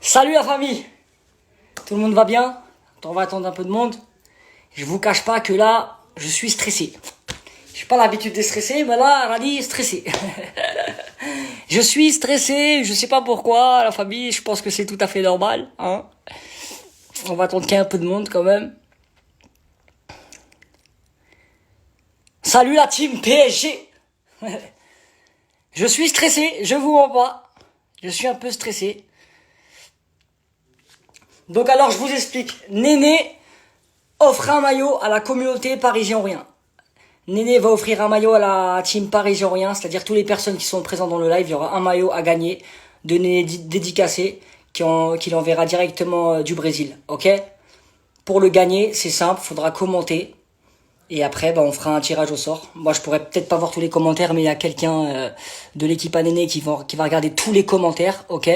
Salut la famille. Tout le monde va bien? On va attendre un peu de monde. Je vous cache pas que là, je suis stressé. J'ai pas l'habitude de stresser, mais là, Rally est stressé. Je suis stressé, je sais pas pourquoi, la famille, je pense que c'est tout à fait normal, hein. On va attendre qu'il y ait un peu de monde quand même. Salut la team PSG. Je suis stressé, je vous mens pas. Je suis un peu stressé. Donc alors je vous explique. Néné offre un maillot à la communauté parisien-rien. Néné va offrir un maillot à la team parisien-rien, c'est-à-dire toutes les personnes qui sont présentes dans le live, il y aura un maillot à gagner de Néné dédicacé qu'il enverra directement du Brésil, ok? Pour le gagner, c'est simple, faudra commenter. Et après, on fera un tirage au sort. Moi, je pourrais peut-être pas voir tous les commentaires, mais il y a quelqu'un de l'équipe à Néné qui va regarder tous les commentaires, ok?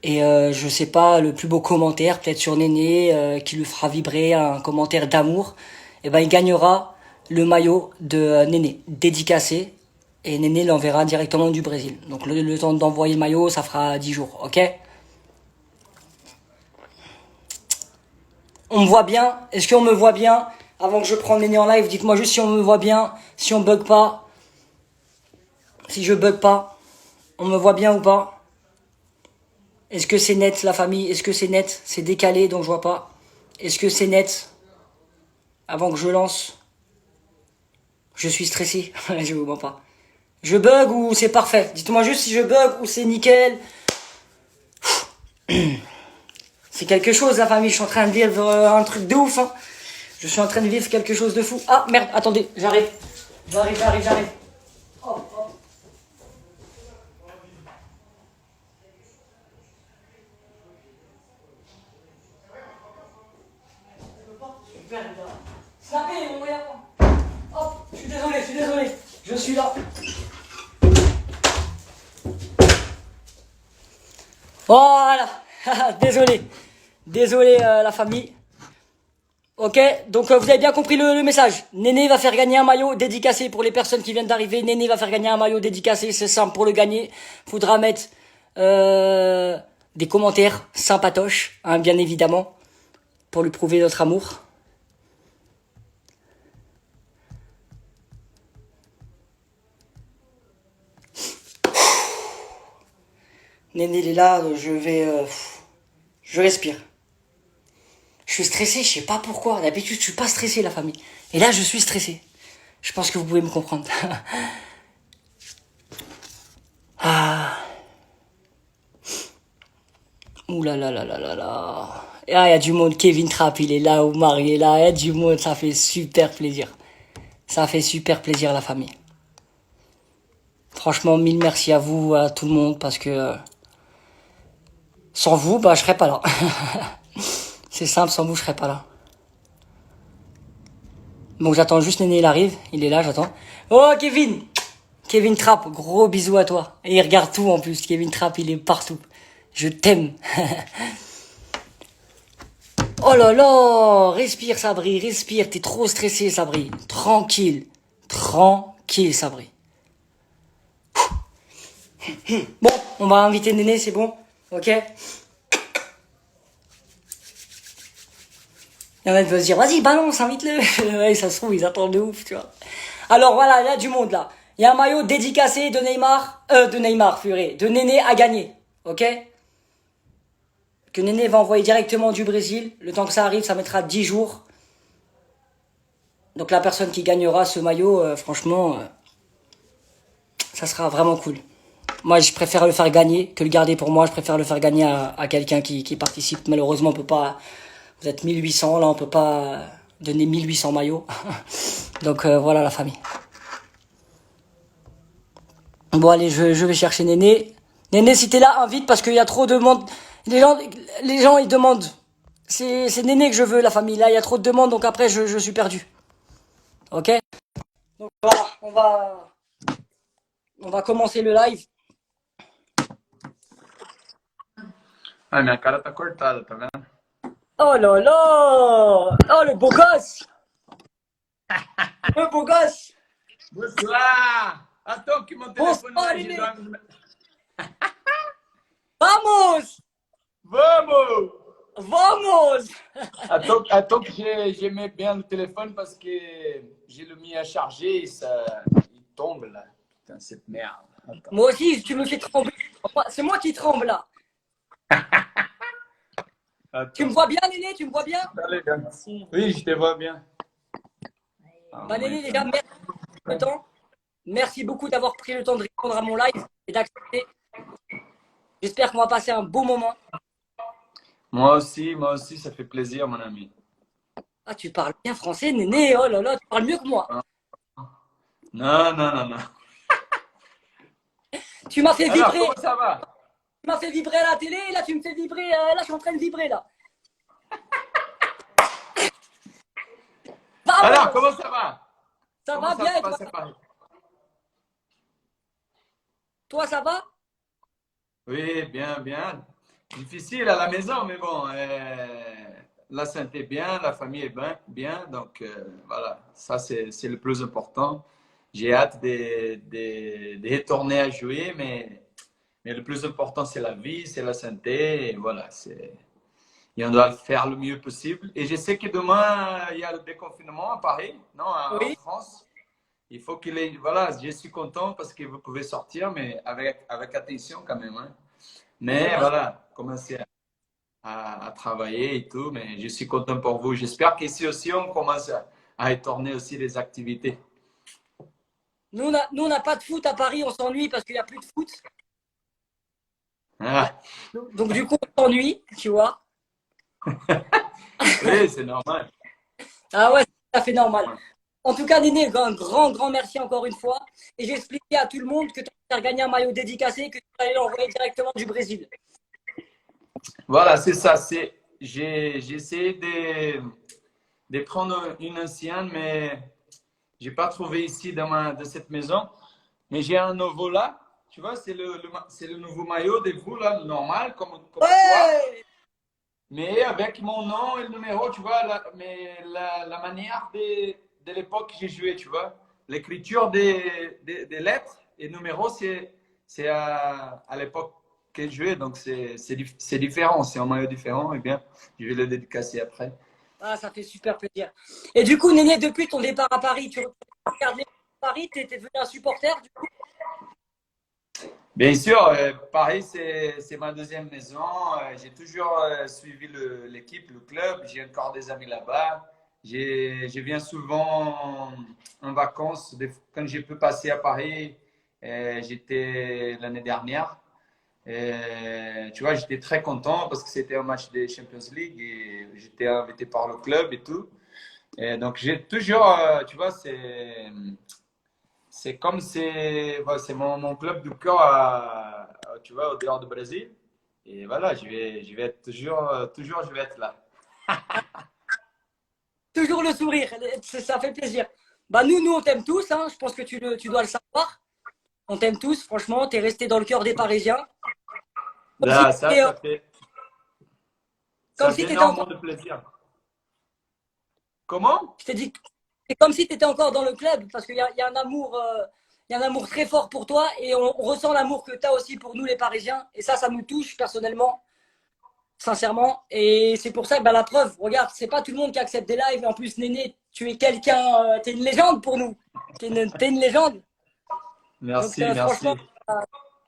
Et je sais pas, le plus beau commentaire, peut-être sur Néné, qui lui fera vibrer un commentaire d'amour, et il gagnera le maillot de Néné, dédicacé, et Néné l'enverra directement du Brésil. Donc le temps d'envoyer le maillot, ça fera 10 jours, ok? On me voit bien? Est-ce qu'on me voit bien? Avant que je prenne Néné en live, dites-moi juste si on me voit bien, si on bug pas, si je bug pas, on me voit bien ou pas? Est-ce que c'est net la famille? Est-ce que c'est net? C'est décalé donc je vois pas. Est-ce que c'est net? Avant que je lance. Je suis stressé. Je vous mens pas. Je bug ou c'est parfait? Dites-moi juste si je bug ou c'est nickel. C'est quelque chose la famille. Je suis en train de vivre un truc de ouf. Hein. Je suis en train de vivre quelque chose de fou. Ah merde, attendez, j'arrive. J'arrive. Hop, hop. Super, snappez, on va y avoir. Hop, je suis désolé. Je suis là. Voilà. Désolé la famille. Ok, donc vous avez bien compris le message. Néné va faire gagner un maillot dédicacé pour les personnes qui viennent d'arriver. Néné va faire gagner un maillot dédicacé, c'est simple pour le gagner. Faudra mettre des commentaires sympatoches, hein, bien évidemment, pour lui prouver notre amour. Néné il est là, je respire. Je suis stressé, je sais pas pourquoi. D'habitude, je suis pas stressé, la famille. Et là, je suis stressé. Je pense que vous pouvez me comprendre. Ah. Ouh là là là là là là. Ah, il y a du monde. Kevin Trapp, il est là. Omar, il est là. Il y a du monde. Ça fait super plaisir. Ça fait super plaisir, la famille. Franchement, mille merci à vous, à tout le monde, parce que sans vous, je serais pas là. C'est simple, sans vous, je serais pas là. Donc j'attends juste Néné, il arrive. Il est là, j'attends. Oh, Kevin! Kevin Trapp, gros bisous à toi. Et il regarde tout en plus. Kevin Trapp, il est partout. Je t'aime. Oh là là, respire Sabri, respire, t'es trop stressé Sabri. Tranquille, Sabri. Bon, on va inviter Néné, c'est bon? Ok? Il y en a qui vont se dire, vas-y, balance, invite-le. Ouais, ça se trouve, ils attendent de ouf, tu vois. Alors voilà, il y a du monde là. Il y a un maillot dédicacé de Néné à gagner. Ok? Que Néné va envoyer directement du Brésil. Le temps que ça arrive, ça mettra 10 jours. Donc la personne qui gagnera ce maillot, franchement, ça sera vraiment cool. Moi, je préfère le faire gagner que le garder pour moi. Je préfère le faire gagner à quelqu'un qui participe. Malheureusement, on peut pas... Vous êtes 1800, là, on peut pas donner 1800 maillots. Donc voilà la famille. Bon, allez, je vais chercher Néné. Néné, si t'es là, invite parce qu'il y a trop de monde. Les gens, ils demandent. C'est Néné que je veux, la famille. Là, il y a trop de demandes, donc après, je suis perdu. Ok? Donc voilà, on va commencer le live. Ah, minha cara tá cortada, tá vendo? Oh là là! Oh, le beau gosse! Le beau gosse! Bonsoir! Ah, tô aqui, meu telefone Bonsoir, não Néné! dorme. Vamos! Vamos! Vamos! Attends que j'aimais bien le téléphone parce que j'ai le mis à charger et ça, il tombe là. Putain, cette merde. Attends. Moi aussi, tu me fais trembler. C'est moi qui tremble là. Tu me Attends. vois bien, Néné? Tu me vois bien? Allez, viens. Oui, je te vois bien. Ah, Bah, Néné, ouais. déjà, merci pour le temps. Merci beaucoup d'avoir pris le temps de répondre à mon live et d'accepter. J'espère qu'on va passer un beau moment. Moi aussi, ça fait plaisir, mon ami. Ah, tu parles bien français, Néné. Oh là là, tu parles mieux que moi. Non, non, non, non. Tu m'as fait Alors, vibrer. comment ça va? Tu m'as fait vibrer à la télé. Et là, tu me fais vibrer. Là, je suis en train de vibrer là. Alors, Vamos! comment ça va? Ça Comment va ça se bien et toi? passe à Paris? Toi, ça va? Oui, bien, bien. Difficile à la maison, mais bon, la santé est bien, la famille est bien, bien donc voilà, ça c'est le plus important. J'ai hâte de retourner à jouer, mais le plus important c'est la vie, c'est la santé, et voilà, et on doit le faire le mieux possible. Et je sais que demain, il y a le déconfinement à Paris, non, en Oui. France. Il faut qu'il ait, voilà, je suis content parce que vous pouvez sortir, mais avec attention quand même, hein. Mais Ah, voilà, commencer à travailler et tout, mais je suis content pour vous. J'espère qu'ici aussi, on commence à retourner aussi les activités. nous, on n'a pas de foot à Paris. On s'ennuie parce qu'il n'y a plus de foot. Ah, Donc, du coup, on s'ennuie, tu vois. oui, c'est normal. Ah ouais, c'est tout à fait normal. En tout cas, Néné, un grand merci encore une fois. Et j'ai expliqué à tout le monde que tu as gagné un maillot dédicacé que tu allais l'envoyer directement du Brésil. Voilà, c'est ça. J'ai essayé de prendre une ancienne, mais j'ai pas trouvé ici dans cette maison. Mais j'ai un nouveau là. Tu vois, c'est le nouveau maillot de vous, là, normal, comme à toi. Ouais! Mais avec mon nom et le numéro, tu vois, mais la manière de l'époque que j'ai joué, tu vois. L'écriture des lettres et numéros, c'est à l'époque que j'ai joué, donc c'est différent, c'est un maillot différent. Et bien, je vais le dédicacer après. Ah, ça fait super plaisir. Et du coup, Néné, depuis ton départ à Paris, tu regardes les Paris, tu étais devenu un supporter, du coup? Bien sûr, Paris, c'est ma deuxième maison. J'ai toujours suivi l'équipe, le club. J'ai encore des amis là-bas. Je viens souvent en vacances. Quand je peux passer à Paris, j'étais l'année dernière. Tu vois, j'étais très content parce que c'était un match de Champions League et j'étais invité par le club et tout. Et donc, j'ai toujours, tu vois, c'est comme c'est mon club du cœur, tu vois, au dehors du Brésil. Et voilà, je vais être toujours, je vais être là. Toujours le sourire, ça fait plaisir. Bah nous on t'aime tous, hein. Je pense que tu dois le savoir. On t'aime tous, franchement, tu es resté dans le cœur des Parisiens. Comme si Là, tu étais, comme ça si fait t'étais encore, énormément de plaisir. Comment? je t'ai dit, c'est comme si tu étais encore dans le club, parce qu'il y a un amour, il y a un amour très fort pour toi, et on ressent l'amour que tu as aussi pour nous les Parisiens, et ça nous touche personnellement, sincèrement, et c'est pour ça que bah, la preuve, regarde, c'est pas tout le monde qui accepte des lives, et en plus Néné, tu es quelqu'un, tu es une légende pour nous, t'es une légende, donc Merci, franchement, merci. euh,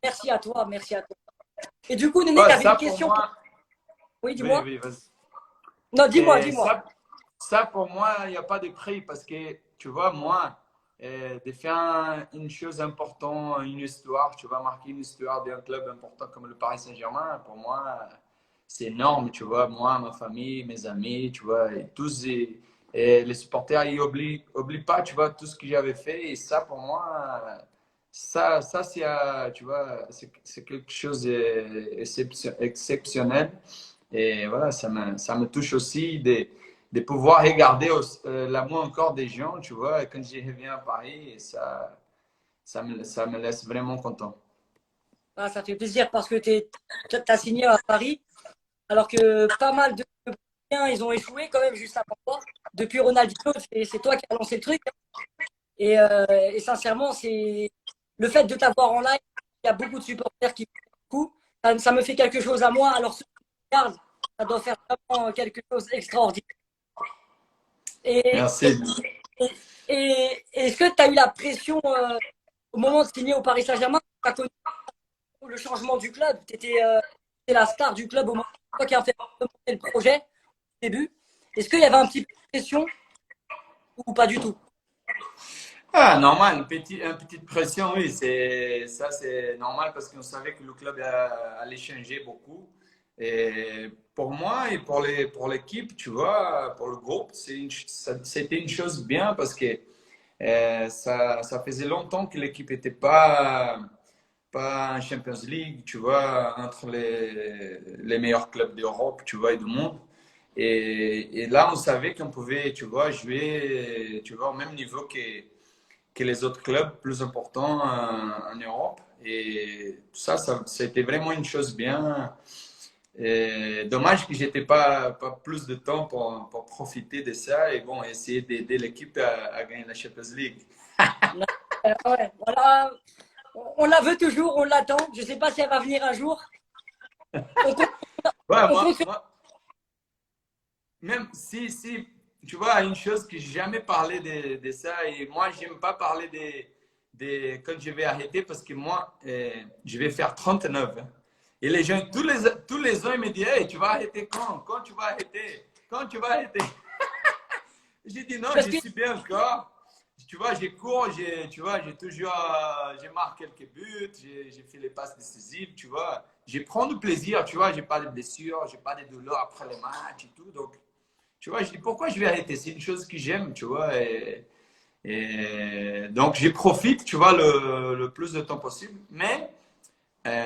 merci à toi, merci à toi. Et du coup, Néné, tu Ouais, avais une ça pour question pour... moi, Oui, oui, dis-moi. oui, vas-y. Non, dis-moi, Et dis-moi. ça pour moi, il n'y a pas de prix parce que, tu vois, moi, de faire une chose importante, une histoire, tu vas marquer une histoire d'un club important comme le Paris Saint-Germain, pour moi, c'est énorme, tu vois. Moi, ma famille, mes amis, tu vois, et tous et les supporters, ils oublient pas, tu vois, tout ce que j'avais fait. Et ça, pour moi, ça c'est, tu vois, c'est quelque chose d'exceptionnel. Et voilà, ça me touche aussi de pouvoir regarder l'amour encore des gens, tu vois, et quand je reviens à Paris, et ça me laisse vraiment content. Ah, ça fait plaisir parce que tu as signé à Paris, alors que pas mal de Brésiliens, ils ont échoué quand même juste avant toi. Depuis Ronaldinho, c'est toi qui as lancé le truc. Et sincèrement, c'est le fait de t'avoir en live, il y a beaucoup de supporters qui font beaucoup. Ça me fait quelque chose à moi. Alors, ceux qui regarde, ça doit faire vraiment quelque chose d'extraordinaire. Et, Merci. est-ce que tu as eu la pression au moment de signer au Paris Saint-Germain? Tu as connu le changement du club. Tu étais la star du club au moment toi qui as fait monter le projet au début. Est-ce qu'il y avait un petit peu de pression ou pas du tout? Ah, normal, une petite pression, oui, c'est normal parce qu'on savait que le club allait changer beaucoup. Et pour moi et pour l'équipe, tu vois, pour le groupe, c'était une chose bien parce que ça faisait longtemps que l'équipe n'était pas en Champions League, tu vois, entre les meilleurs clubs d'Europe, tu vois, et du monde. Et là, on savait qu'on pouvait, tu vois, jouer, tu vois, au même niveau que les autres clubs plus importants en Europe. Et ça, c'était vraiment une chose bien. Et dommage que j'étais pas plus de temps pour profiter de ça et bon, essayer d'aider l'équipe à gagner la Champions League. Ouais, voilà. On la veut toujours, on l'attend. Je ne sais pas si elle va venir un jour. On compte, Ouais, on compte même si, tu vois, une chose que j'ai jamais parlé de ça, et moi, j'aime pas parler quand je vais arrêter parce que moi, je vais faire 39. Hein. Et les gens, tous les ans, ils me disent, hey, tu vas arrêter quand? Quand tu vas arrêter? Quand tu vas arrêter? J'ai dit non, parce je que suis bien encore. Tu vois, j'ai cours, tu vois, j'ai toujours, j'ai marqué quelques buts, j'ai fait les passes décisives, tu vois. Je prends du plaisir, tu vois, j'ai pas de blessures, j'ai pas de douleurs après les matchs et tout. Donc, tu vois, je dis pourquoi je vais arrêter? C'est une chose que j'aime, tu vois. Et donc, je profite, tu vois, le plus de temps possible. Mais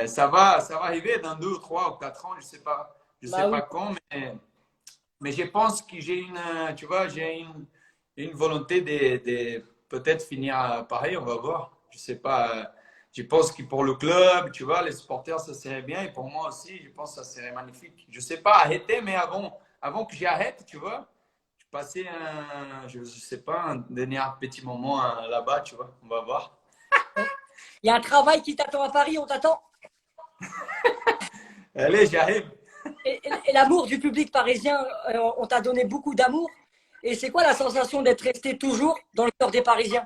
ça va arriver dans 2 ou 3 ou 4 ans, je sais bah oui. pas quand, mais je pense que j'ai tu vois, j'ai une volonté de peut-être finir pareil, on va voir. Je sais pas. Je pense que pour le club, tu vois, les supporters, ça serait bien. Et pour moi aussi, je pense que ça serait magnifique. Je sais pas arrêter, mais avant que j'arrête, tu vois, je passais je sais pas, un dernier petit moment là-bas, tu vois. On va voir. Il y a un travail qui t'attend à Paris, on t'attend. Allez, j'arrive. Et l'amour du public parisien, on t'a donné beaucoup d'amour. Et c'est quoi la sensation d'être resté toujours dans le cœur des Parisiens?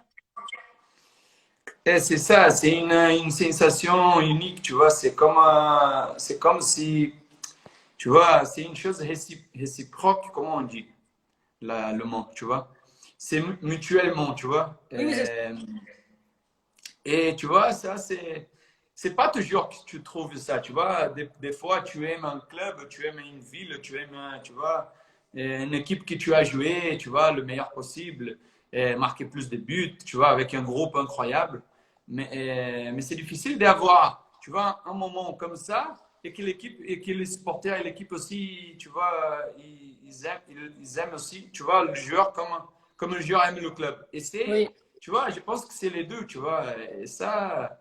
C'est ça, c'est une sensation unique, tu vois. C'est comme si, tu vois, c'est une chose réciproque, comment on dit le mot, tu vois. C'est mutuellement, tu vois. Oui, oui, c'est Et tu vois, ça, c'est pas toujours que tu trouves ça, tu vois. Des fois, tu aimes un club, tu aimes une ville, tu aimes, tu vois, une équipe que tu as joué, tu vois, le meilleur possible, et marquer plus de buts, tu vois, avec un groupe incroyable. Mais c'est difficile d'avoir, tu vois, un moment comme ça et que l'équipe et que les supporters et l'équipe aussi, tu vois, ils aiment aussi, tu vois, le joueur comme le joueur aime le club. Et oui. tu vois, je pense que c'est les deux, tu vois. Et ça,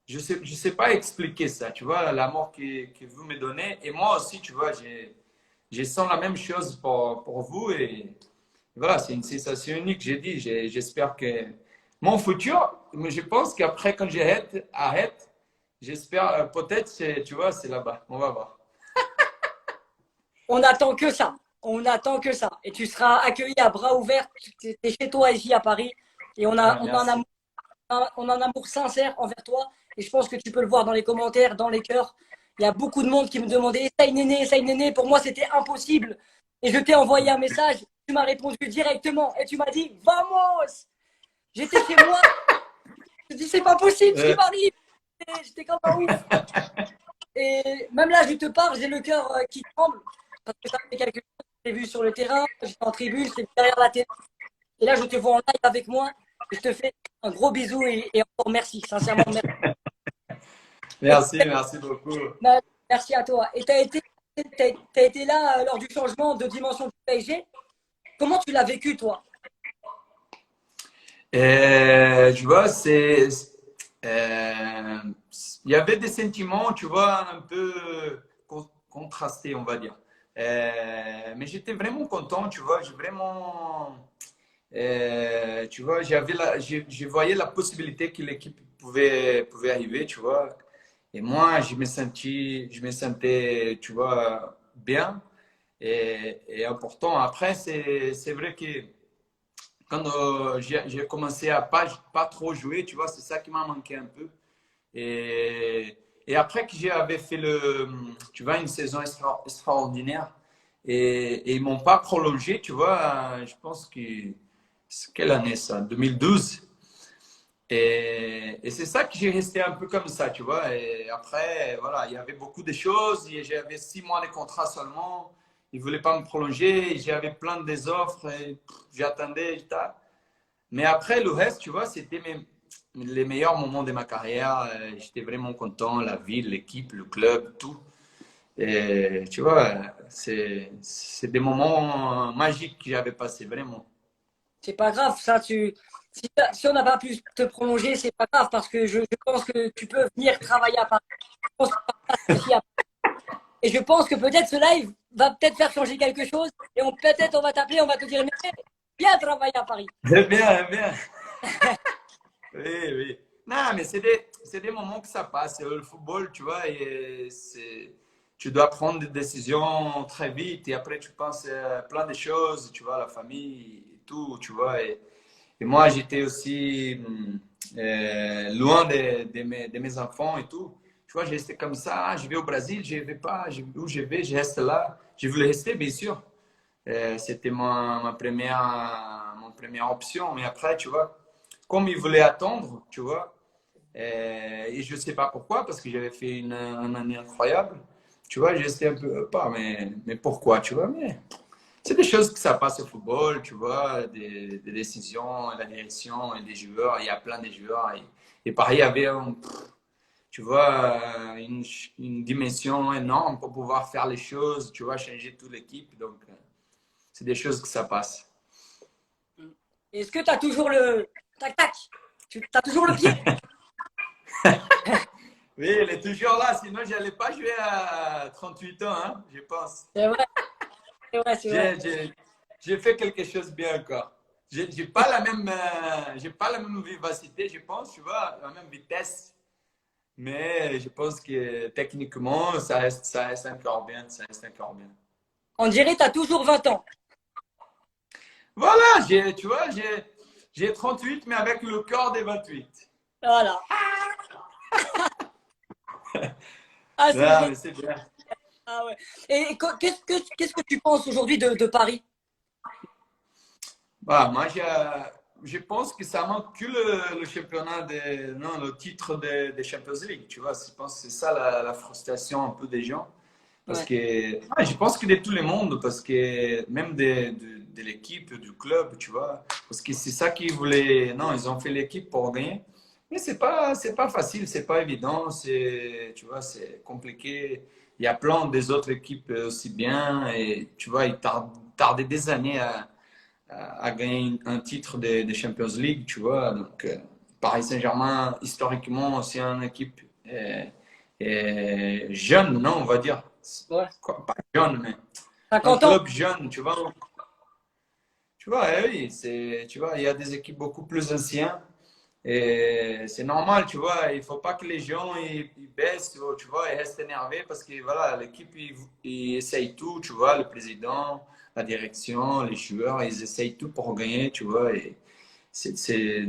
je sais pas expliquer ça, tu vois, l'amour que vous me donnez. Et moi aussi, tu vois, je sens la même chose pour vous. Et voilà, c'est une sensation unique, j'ai dit. J'espère que mon futur, mais je pense qu'après, quand j'arrête, j'espère, peut-être, tu vois, c'est là-bas. On va voir. On n'attend que ça. On n'attend que ça. Et tu seras accueilli à bras ouverts. Tu es chez toi ici à Paris. Et Ah, merci. on a un amour sincère envers toi. Et je pense que tu peux le voir dans les commentaires, dans les cœurs. Il y a beaucoup de monde qui me demandait essaye Néné, essaye Néné. Pour moi, c'était impossible. Et je t'ai envoyé un message. Tu m'as répondu directement. Et tu m'as dit vamos. J'étais chez moi. Je dis c'est pas possible ce qui Euh, m'arrive. Et j'étais comme un ouf. Et même là, je te parle, j'ai le cœur qui tremble. Parce que ça fait quelque chose. Je t'ai vu sur le terrain, j'étais en tribune, j'étais derrière la télé. Et là, je te vois en live avec moi. Et je te fais un gros bisou et encore merci. Sincèrement, merci. Et merci, merci beaucoup. merci à toi. Et t'as été là lors du changement de dimension du PSG. Comment tu l'as vécu, toi? Tu vois, euh, il y avait des sentiments, tu vois, un peu contrastés, on va dire. Mais j'étais vraiment content, tu vois, j'ai vraiment, tu vois, je voyais la possibilité que l'équipe pouvait arriver, tu vois. Et moi, je me sentais, tu vois, bien et important. Après, c'est vrai que quand j'ai commencé à pas trop jouer, tu vois, c'est ça qui m'a manqué un peu. Et après que j'avais fait tu vois, une saison extraordinaire et ils m'ont pas prolongé, tu vois, je pense que, quelle année ça? 2012. Et c'est ça que j'ai resté un peu comme ça, tu vois. Et après, voilà, il y avait beaucoup de choses. J'avais 6 mois de contrat seulement. Ils ne voulaient pas me prolonger. J'avais plein de offres. J'attendais. Mais après, le reste, tu vois, c'était les meilleurs moments de ma carrière. J'étais vraiment content. La ville, l'équipe, le club, tout. Et tu vois, c'est des moments magiques que j'avais passés, vraiment. C'est pas grave, ça, si on n'a pas pu te prolonger, c'est pas grave parce que je pense que tu peux venir travailler à Paris. Je pense que ça passe aussi à Et je pense que peut-être ce live va peut-être faire changer quelque chose et peut-être on va t'appeler, on va te dire, mais viens travailler à Paris. J'aime bien, j'aime bien. Oui, oui. Non, mais c'est des moments que ça passe. Le football, tu vois, tu dois prendre des décisions très vite et après tu penses à plein de choses, tu vois, la famille et tout, tu vois. Et moi, j'étais aussi loin de mes enfants et tout. Tu vois, j'étais comme ça, je vais au Brésil, je vais pas, où je vais, je reste là. Je voulais rester, bien sûr. C'était mon première option. Mais après, tu vois, comme ils voulaient attendre, tu vois, et je ne sais pas pourquoi, parce que j'avais fait une année incroyable, tu vois, j'étais un peu, pas, mais pourquoi, tu vois, mais c'est des choses que ça passe au football, tu vois, des décisions, la direction et des joueurs, il y a plein de joueurs. Et pareil, il y avait, tu vois, une dimension énorme pour pouvoir faire les choses, tu vois, changer toute l'équipe. Donc, c'est des choses que ça passe. Est-ce que tu as toujours le tac-tac? Tu as toujours le pied? Oui, elle est toujours là, sinon je n'allais pas jouer à 38 ans, hein, je pense. C'est vrai, c'est vrai, c'est vrai. J'ai fait quelque chose de bien encore. J'ai pas la même, j'ai pas la même vivacité, je pense, tu vois, la même vitesse. Mais je pense que techniquement, ça reste encore bien, ça reste encore bien. On dirait que tu as toujours 20 ans. Voilà, tu vois, j'ai 38, mais avec le corps des 28. Voilà. Ah, c'est Non, génial. mais c'est bien. Ah, ouais. Et qu'est-ce que tu penses aujourd'hui de Paris? Voilà, moi, je pense que ça manque que le championnat, non, le titre de Champions League, tu vois. Je pense que c'est ça la frustration un peu des gens. Parce Ouais. que, ouais, je pense que de tout le monde, parce que même de l'équipe, du club, tu vois. Parce que c'est ça qu'ils voulaient. Non, ils ont fait l'équipe pour gagner. Mais c'est pas facile, c'est pas évident. Tu vois, c'est compliqué. Il y a plein des autres équipes aussi bien. Et tu vois, ils tardaient des années à gagner un titre de Champions League, tu vois. Donc, Paris Saint-Germain, historiquement, c'est une équipe jeune, non, on va dire. Ouais. Pas jeune, mais un 50 ans. club jeune, tu vois. Tu vois, oui, tu vois, il y a des équipes beaucoup plus anciennes. Et c'est normal, tu vois, il faut pas que les gens ils baissent, tu vois, ils restent énervés parce que voilà, l'équipe ils essayent tout, tu vois, le président, la direction, les joueurs, ils essayent tout pour gagner, tu vois. Et c'est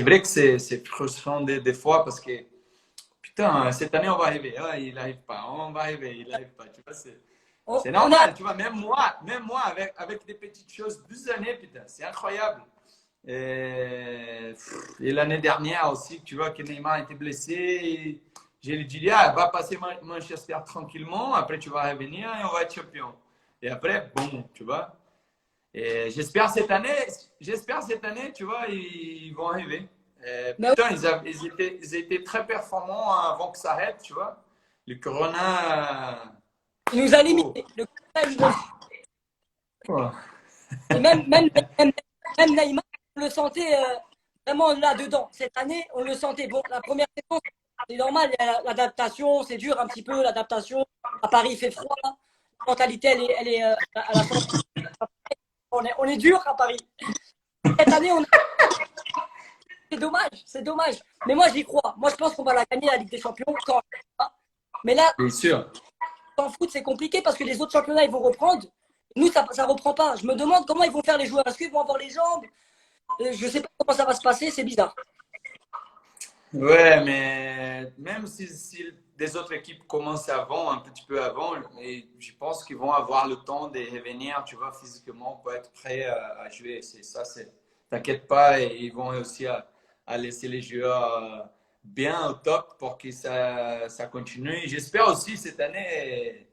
vrai que c'est frustrant des fois parce que putain, cette année on va arriver, ah, il n'arrive pas, on va arriver, il n'arrive pas, tu vois, c'est On a, normal, tu vois, même moi avec des petites choses, 12 années, putain, c'est incroyable. Et l'année dernière aussi, tu vois que Neymar était blessé. J'ai dit, ah, va passer Manchester tranquillement, après tu vas revenir et on va être champion. Et après, bon, tu vois. Et j'espère cette année, tu vois, ils vont arriver. mais Putain, ils étaient très performants avant que ça arrête, tu vois. Le Corona. il nous a Oh. limité. Le Corona, Oh. et même Neymar, on le sentait vraiment là-dedans. Cette année, on le sentait. Bon, la première saison, c'est normal, il y a l'adaptation, c'est dur un petit peu, l'adaptation. À Paris, il fait froid. La mentalité, elle est à la sortie. On est dur à Paris. Cette année, c'est dommage, c'est dommage. Mais moi, j'y crois. Moi, je pense qu'on va la gagner, la Ligue des Champions. Mais là, Bien sûr. qu'en foot, c'est compliqué parce que les autres championnats, ils vont reprendre. Nous, ça ne reprend pas. Je me demande comment ils vont faire les joueurs. Est-ce qu'ils vont avoir les jambes? Je ne sais pas comment ça va se passer, c'est bizarre. Ouais, mais même si des autres équipes commencent avant, un petit peu avant, et je pense qu'ils vont avoir le temps de revenir, tu vois, physiquement pour être prêts à jouer. C'est ça, t'inquiète pas, et ils vont aussi à laisser les joueurs bien au top pour que ça continue. J'espère aussi cette année,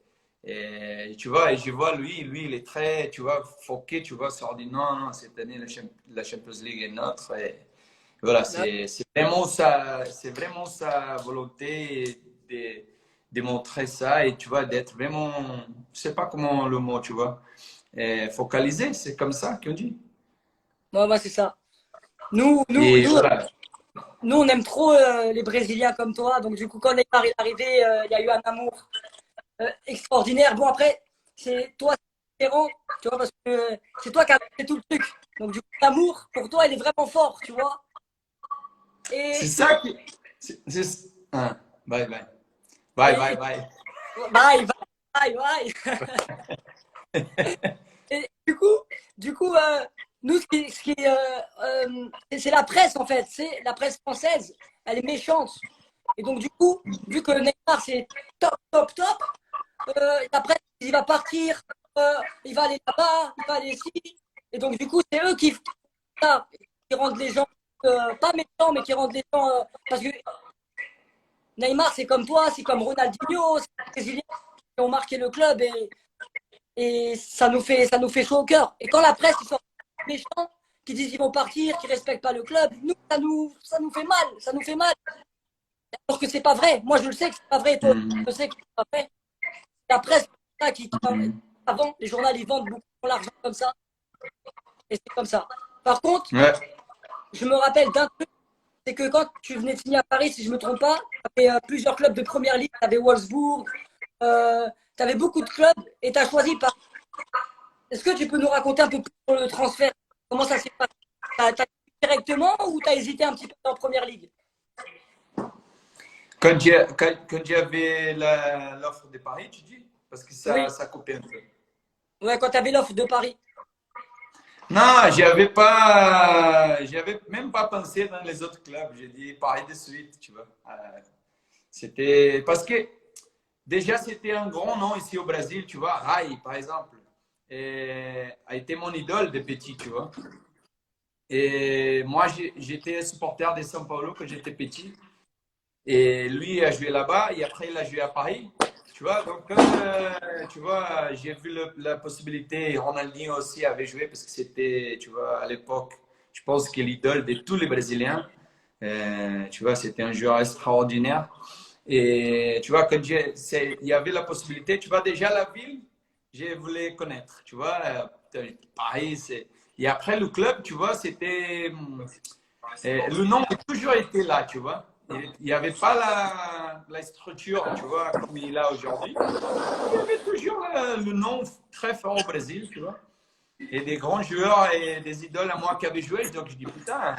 tu vois, et je vois lui, il est très, tu vois, foqué, tu vois, sur dit non, non, cette année, la Champions League est notre. Et, voilà, c'est vraiment sa volonté de montrer ça et tu vois, d'être vraiment, je sais pas comment le mot, tu vois, focalisé, c'est comme ça qu'on dit. Moi, c'est ça. Nous, nous, Et nous, voilà, nous, on aime trop les Brésiliens comme toi. Donc, du coup, quand Neymar est arrivé, il y a eu un amour extraordinaire. Bon, après, c'est toi, c'est différent, tu vois, parce que c'est toi qui as fait tout le truc. Donc, du coup, l'amour, pour toi, il est vraiment fort, tu vois. c'est Et, ça qui. Ah, bye, bye. Bye, bye, et, bye. bye, bye, bye, bye. Et du coup nous, c'est la presse, en fait. C'est la presse française. Elle est méchante. Et donc, du coup, vu que Neymar, c'est top, top, top, la presse, il va partir, il va aller là-bas, il va aller ici. Et donc, du coup, c'est eux qui rendent les gens, pas méchants, mais qui rendent les gens. Parce que Neymar, c'est comme toi, c'est comme Ronaldinho, c'est les Brésiliens qui ont marqué le club. Et ça nous fait chaud au cœur. Et quand la presse, ils sont méchants, qui disent qu'ils vont partir, qui ne respectent pas le club, nous, ça nous fait mal. Ça nous fait mal. Alors que c'est pas vrai. Moi, je le sais que c'est pas vrai. Toi, Mhm. je sais que c'est pas vrai. La presse, Mhm. avant, les journaux, ils vendent beaucoup d'argent comme ça. Et c'est comme ça. Par contre, Ouais. je me rappelle d'un truc, c'est que quand tu venais de signer à Paris, si je ne me trompe pas, tu avais plusieurs clubs de première ligue. Tu avais Wolfsburg, tu avais beaucoup de clubs et tu as choisi Paris. Est-ce que tu peux nous raconter un peu plus sur le transfert? Comment ça s'est passé? T'as directement ou t'as hésité un petit peu en première ligue? Quand j'avais l'offre de Paris, tu dis? Parce que Oui, ça coupait un peu. ouais, quand tu avais l'offre de Paris. Non, j'avais même pas pensé dans les autres clubs. J'ai dit Paris de suite, tu vois. C'était parce que déjà c'était un grand nom ici au Brésil, tu vois. Rai, par exemple, a été mon idole de petit, tu vois. Et moi, j'étais supporter de São Paulo quand j'étais petit. Et lui a joué là-bas et après il a joué à Paris. Tu vois, donc quand tu vois, j'ai vu la possibilité, et Ronaldinho aussi avait joué parce que c'était, tu vois, à l'époque, je pense que l'idole de tous les Brésiliens. Tu vois, c'était un joueur extraordinaire. Et tu vois, il y avait la possibilité, tu vois, déjà la ville, je voulais connaître. Tu vois, Paris, c'est. Et après le club, tu vois, c'était. Le nom a toujours été là, tu vois. Il n'y avait pas la structure, tu vois, comme il a aujourd'hui. Il y avait toujours le nom très fort au Brésil, tu vois. Et des grands joueurs et des idoles à moi qui avaient joué. Donc je dis, putain,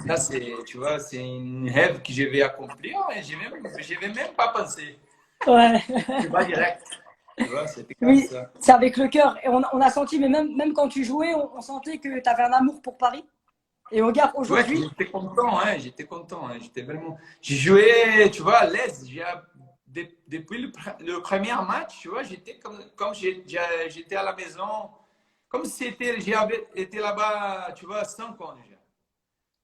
ça c'est, tu vois, c'est une rêve que je vais accomplir et je vais même pas penser. Ouais. Tu vas direct. Tu vois, c'était comme Oui, ça. c'est avec le cœur. Et on a senti, mais même quand tu jouais, on sentait que tu avais un amour pour Paris. Et regarde, Ouais, aujourd'hui, j'étais content, hein, j'étais content, hein, j'étais vraiment. J'ai joué, tu vois, à l'aise. Depuis le premier match, tu vois, j'étais comme j'étais à la maison, comme si j'avais été là-bas, tu vois, 5 ans déjà.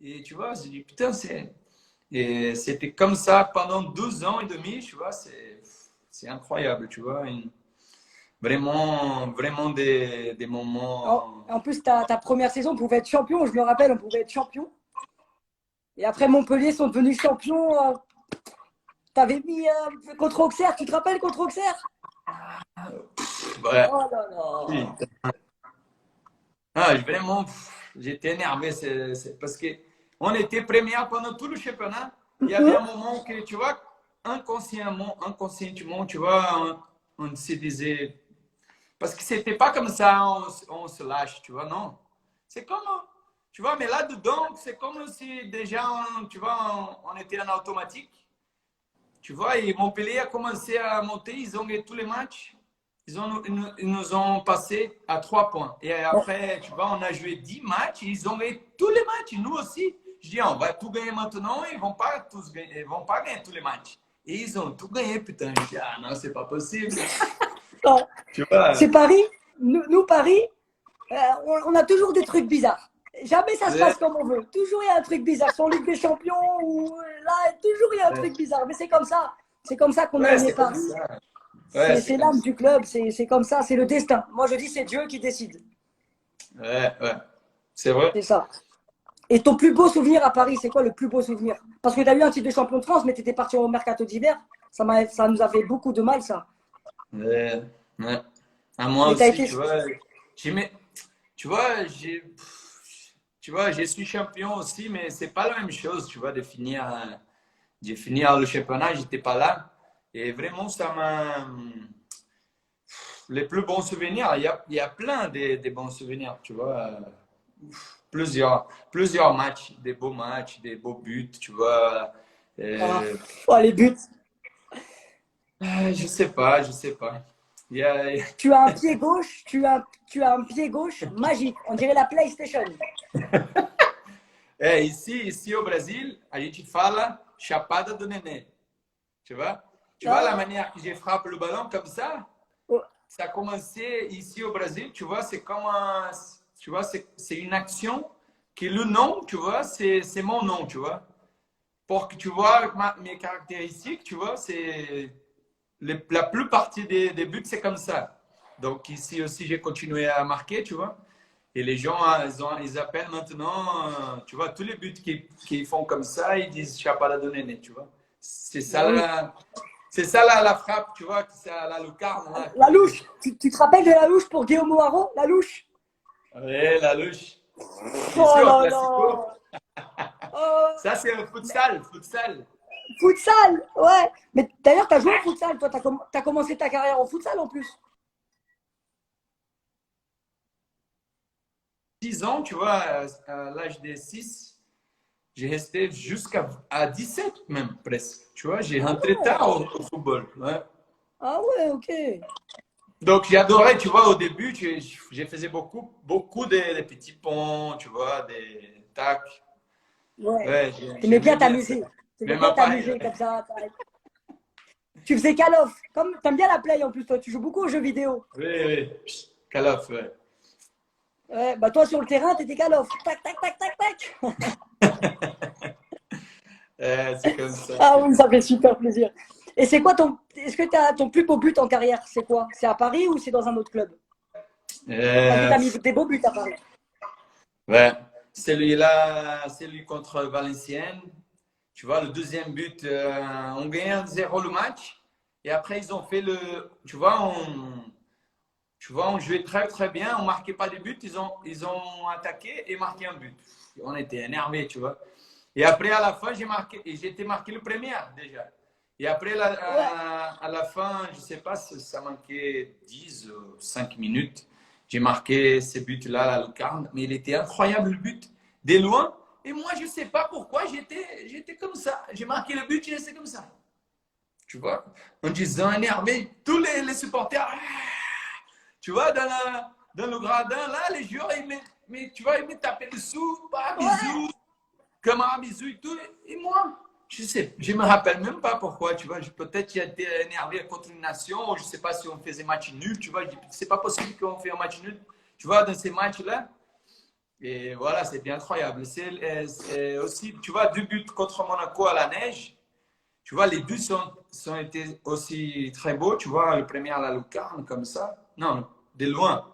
Et tu vois, j'ai dit, putain, c'était comme ça pendant 12 ans et demi, tu vois, c'est incroyable, tu vois. Vraiment, vraiment des moments. en plus, ta première saison, on pouvait être champion. Je me rappelle, on pouvait être champion. Et après, Montpellier sont devenus champions. T'avais mis contre Auxerre. Tu te rappelles contre Auxerre? Ouais. Oh là là. Ah, vraiment, j'étais énervé. Parce que on était première pendant tout le championnat. Il y avait un moment que, tu vois, inconsciemment, tu vois, on se disait. Parce que c'était pas comme ça, on se lâche, tu vois, non. C'est comme, tu vois, mais là-dedans, c'est comme si déjà, tu vois, on était en automatique. Tu vois, et Montpellier a commencé à monter, ils ont gagné tous les matchs. Ils nous ont passé à 3 points. Et après, tu vois, on a joué 10 matchs, ils ont gagné tous les matchs, et nous aussi. Je dis, on va tout gagner maintenant, ils vont pas tous gagner, ils vont pas gagner tous les matchs. Et ils ont tout gagné, putain. Je dis, ah non, c'est pas possible. Non. Tu vois? C'est Paris. Nous, Paris, on a toujours des trucs bizarres. Jamais ça se passe comme on veut. Toujours il y a un truc bizarre. Sur Ligue des Champions, ou là, toujours il y a un truc bizarre. Mais c'est comme ça. C'est comme ça qu'on a aimé Paris. C'est l'âme du club. C'est comme ça. C'est le destin. Moi, je dis, c'est Dieu qui décide. Ouais. C'est vrai. C'est ça. Et ton plus beau souvenir à Paris, c'est quoi le plus beau souvenir? Parce que tu as eu un titre de champion de France, mais tu étais parti au mercato d'hiver. Ça nous a fait beaucoup de mal, ça. Ouais. À moi aussi, tu vois, je suis champion aussi, mais c'est pas la même chose, tu vois, de finir le championnat, j'étais pas là. Et vraiment, ça m'a. Les plus bons souvenirs, il y a plein de bons souvenirs, tu vois. Plusieurs matchs, des beaux buts, tu vois. Les buts. Je sais pas. Tu as un pied gauche, tu as un pied gauche magique. On dirait la PlayStation. Ici au Brasil, a gente fala chapada do nenê. Tu vois? Tu vois la manière que je frappe le ballon comme ça? Ça a commencé ici au Brésil, tu vois, c'est comme tu vois, c'est une action que le nom, tu vois, c'est mon nom, tu vois. Pour que tu vois mes caractéristiques, tu vois, c'est la plupart des buts, c'est comme ça. Donc ici aussi, j'ai continué à marquer, tu vois. Et les gens, ils appellent maintenant, tu vois, tous les buts qu'ils font comme ça, ils disent chapada do nenê, tu vois. C'est ça C'est ça la frappe, tu vois, c'est la lucarne. Là. La louche. Tu te rappelles de la louche pour Guillaume Haro? La louche. Oui, la louche. Oh là là. Ça, c'est le futsal. Futsal, ouais. Mais d'ailleurs, tu as joué au futsal. Toi, tu as commencé ta carrière en futsal en plus. 10 ans, tu vois, à l'âge de 6. J'ai resté jusqu'à 17 même presque. Tu vois, j'ai rentré tard au football. Ouais. Ah ouais, ok. Donc j'adorais, tu vois, au début, je faisais beaucoup de petits ponts, tu vois, des tacs. Ouais. Tu aimais bien t'amuser. Tu aimais bien t'amuser comme ça. Tu faisais Call of. Comme t'aimes bien la play en plus, toi, tu joues beaucoup aux jeux vidéo. Oui. Call of, ouais. Ouais, bah toi sur le terrain, t'étais Call of. Tac, tac, tac, tac, tac. C'est comme ça. Ah oui, ça fait super plaisir. Et c'est quoi est-ce que tu as ton plus beau but en carrière? C'est quoi? C'est à Paris ou c'est dans un autre club? Parce que t'as mis des beaux buts à Paris. Ouais. Celui-là, celui contre Valenciennes. Tu vois, le deuxième but, on gagne 1-0 le match. Et après, ils ont fait tu vois, on jouait très, très bien. On ne marquait pas de buts. Ils ont attaqué et marqué un but. On était énervés, tu vois. Et après, à la fin, j'ai été marqué le premier déjà. Et après, à la fin, je ne sais pas si ça manquait 10 ou 5 minutes. J'ai marqué ce but-là, la lucarne. Mais il était incroyable le but. De loin. Et moi, je ne sais pas pourquoi, j'étais comme ça. J'ai marqué le but, j'ai resté comme ça. Tu vois, en disant énervé, tous les supporters, tu vois, dans le gradin, là, les joueurs, tu vois, ils me tapaient dessous, pas bisous, camarade bisous et tout. Et moi, je me rappelle même pas pourquoi, tu vois, peut-être j'ai été énervé contre une nation, ou je ne sais pas si on faisait match nul, tu vois, c'est pas possible qu'on fait un match nul, tu vois, dans ces matchs-là. Et voilà, c'était incroyable. C'est aussi, tu vois, 2 buts contre Monaco à la neige. Tu vois, les buts sont été aussi très beaux. Tu vois, le premier à la lucarne, comme ça. Non, de loin.